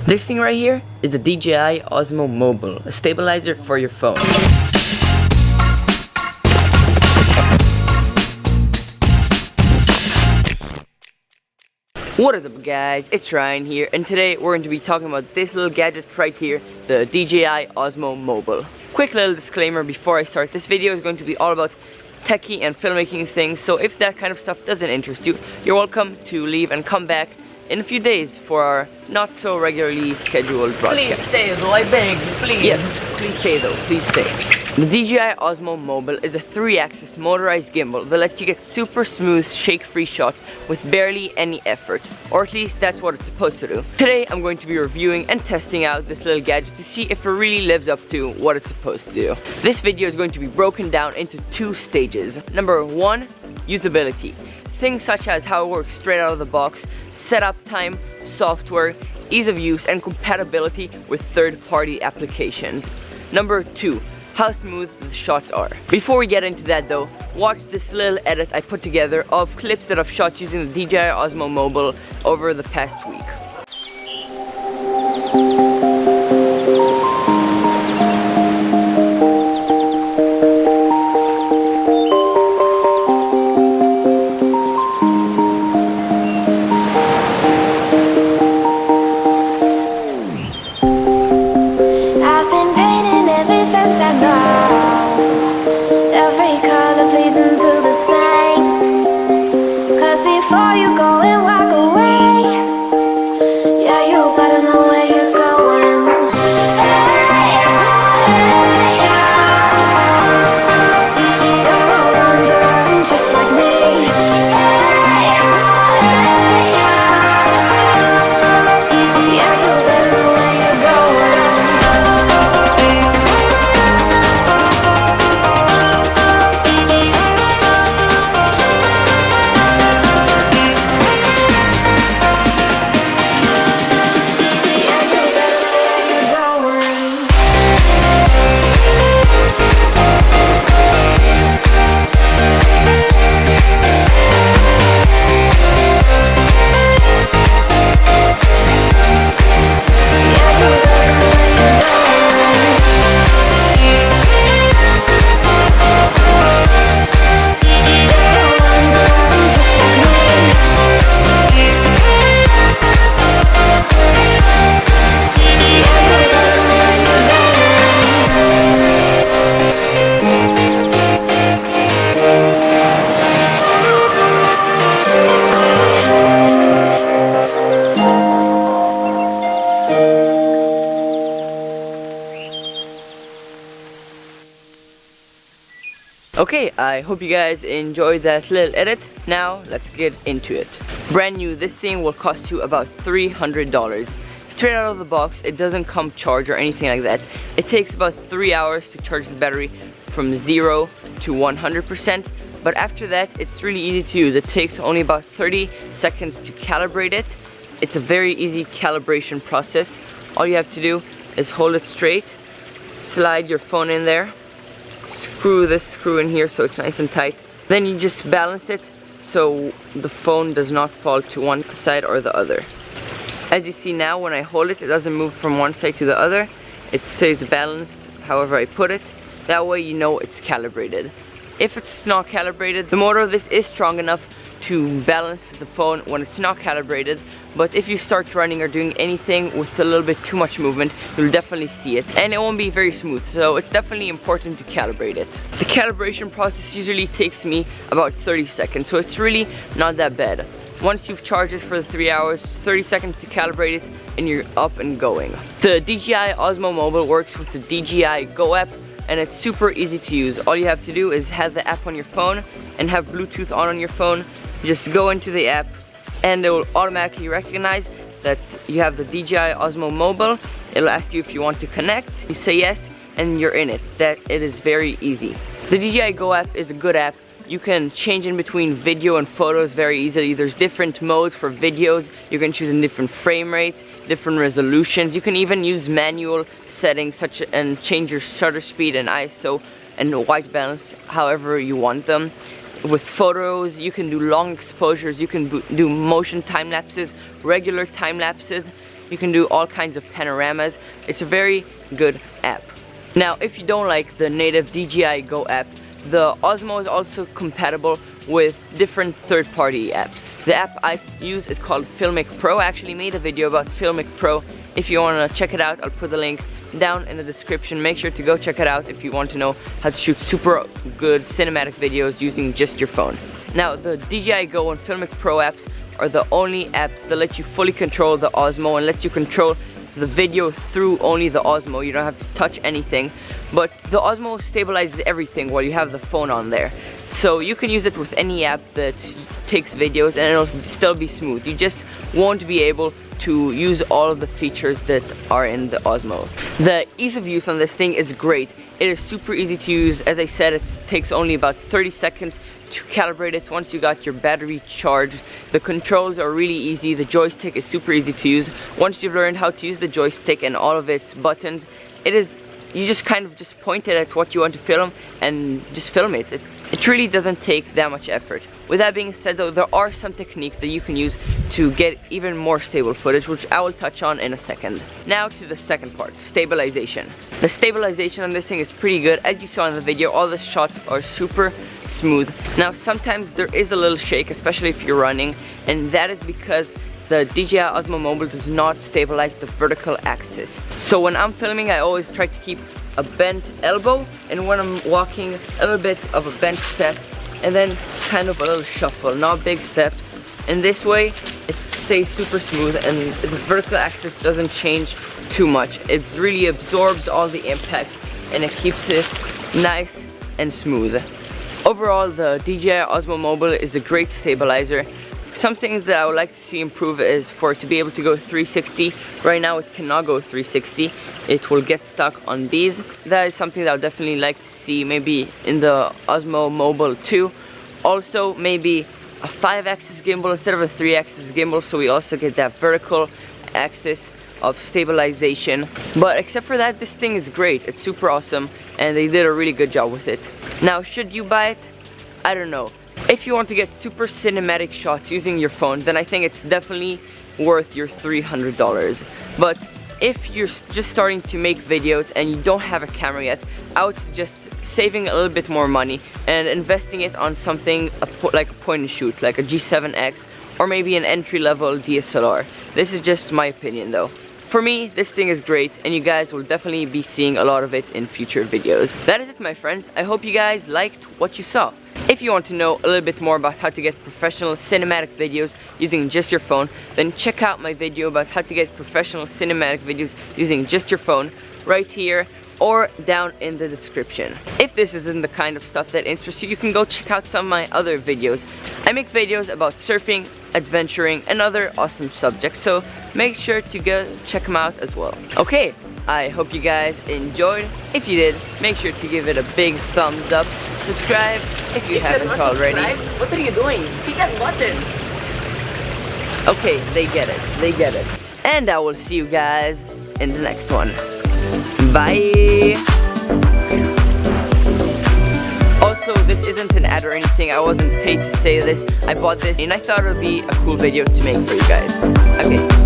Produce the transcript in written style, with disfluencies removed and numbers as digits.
This thing right here is the DJI Osmo Mobile, a stabilizer for your phone. What is up guys, it's Ryan here, and today we're going to be talking about this little gadget right here, the DJI Osmo Mobile. Quick little disclaimer before I start, this video is going to be all about techie and filmmaking things, so if that kind of stuff doesn't interest you, you're welcome to leave and come back in a few days for our not so regularly scheduled broadcast. Please stay though, I beg you, please. Yes, please stay though, please stay. The DJI Osmo Mobile is a 3-axis motorized gimbal that lets you get super smooth, shake-free shots with barely any effort. Or at least that's what it's supposed to do. Today I'm going to be reviewing and testing out this little gadget to see if it really lives up to what it's supposed to do. This video is going to be broken down into 2 stages. Number 1, usability. Things such as how it works straight out of the box, setup time, software, ease of use, and compatibility with third-party applications. Number 2, how smooth the shots are. Before we get into that though, watch this little edit I put together of clips that I've shot using the DJI Osmo Mobile over the past week. Okay, I hope you guys enjoyed that little edit. Now, let's get into it. Brand new, this thing will cost you about $300. Straight out of the box, it doesn't come charged or anything like that. It takes about 3 hours to charge the battery from 0 to 100%. But after that, it's really easy to use. It takes only about 30 seconds to calibrate it. It's a very easy calibration process. All you have to do is hold it straight, slide your phone in there, screw this screw in here so it's nice and tight. Then you just balance it so the phone does not fall to one side or the other. As you see now, when I hold it, it doesn't move from one side to the other. It stays balanced however I put it. That way you know it's calibrated. If it's not calibrated, the motor of this is strong enough to balance the phone when it's not calibrated, but if you start running or doing anything with a little bit too much movement, you'll definitely see it, and it won't be very smooth, so it's definitely important to calibrate it. The calibration process usually takes me about 30 seconds, so it's really not that bad. Once you've charged it for the 3 hours, 30 seconds to calibrate it, and you're up and going. The DJI Osmo Mobile works with the DJI Go app, and it's super easy to use. All you have to do is have the app on your phone and have Bluetooth on your phone. Just go into the app and it will automatically recognize that you have the DJI Osmo Mobile. It'll ask you if you want to connect. You say yes and you're in it. It is very easy. The DJI Go app is a good app. You can change in between video and photos very easily. There's different modes for videos. You can choose in different frame rates, different resolutions. You can even use manual settings and change your shutter speed and ISO and white balance however you want them. With photos, you can do long exposures, you can do motion time lapses, regular time lapses. You can do all kinds of panoramas. It's a very good app. Now, if you don't like the native DJI Go app, the Osmo is also compatible with different third-party apps. The app I use is called Filmic Pro. I actually made a video about Filmic Pro. If you want to check it out, I'll put the link down in the description. Make sure to go check it out if you want to know how to shoot super good cinematic videos using just your phone. Now, the DJI Go and Filmic Pro apps are the only apps that let you fully control the Osmo and lets you control the video through only the Osmo. You don't have to touch anything, but the Osmo stabilizes everything while you have the phone on there. So you can use it with any app that takes videos and it'll still be smooth. You just won't be able to use all of the features that are in the Osmo. The ease of use on this thing is great. It is super easy to use. As I said, it takes only about 30 seconds to calibrate it once you got your battery charged. The controls are really easy. The joystick is super easy to use. Once you've learned how to use the joystick and all of its buttons, you just kind of just point it at what you want to film and just film it. It really doesn't take that much effort. With that being said though, there are some techniques that you can use to get even more stable footage, which I will touch on in a second. Now to the second part, stabilization. The stabilization on this thing is pretty good. As you saw in the video, all the shots are super smooth. Now sometimes there is a little shake, especially if you're running, and that is because the DJI Osmo Mobile does not stabilize the vertical axis. So when I'm filming, I always try to keep a bent elbow, and when I'm walking, a little bit of a bent step, and then kind of a little shuffle, not big steps. And this way, it stays super smooth and the vertical axis doesn't change too much. It really absorbs all the impact and it keeps it nice and smooth. Overall, the DJI Osmo Mobile is a great stabilizer. Some things that I would like to see improve is for it to be able to go 360. Right now it cannot go 360. It will get stuck on these. That is something that I would definitely like to see maybe in the Osmo Mobile 2. Also maybe a 5-axis gimbal instead of a 3-axis gimbal, so we also get that vertical axis of stabilization. But except for that, this thing is great. It's super awesome and they did a really good job with it. Now, should you buy it? I don't know. If you want to get super cinematic shots using your phone, then I think it's definitely worth your $300. But if you're just starting to make videos and you don't have a camera yet, I would suggest saving a little bit more money and investing it on something like a point and shoot, like a G7X or maybe an entry-level DSLR. This is just my opinion though. For me, this thing is great and you guys will definitely be seeing a lot of it in future videos. That is it, my friends. I hope you guys liked what you saw. If you want to know a little bit more about how to get professional cinematic videos using just your phone, then check out my video about how to get professional cinematic videos using just your phone right here or down in the description. If this isn't the kind of stuff that interests you, you can go check out some of my other videos. I make videos about surfing, adventuring, and other awesome subjects, so make sure to go check them out as well. Okay, I hope you guys enjoyed. If you did, make sure to give it a big thumbs up. Subscribe if you haven't already. What are you doing? Hit that button. Okay, they get it. They get it. And I will see you guys in the next one. Bye. Also, this isn't an ad or anything. I wasn't paid to say this. I bought this and I thought it would be a cool video to make for you guys. Okay.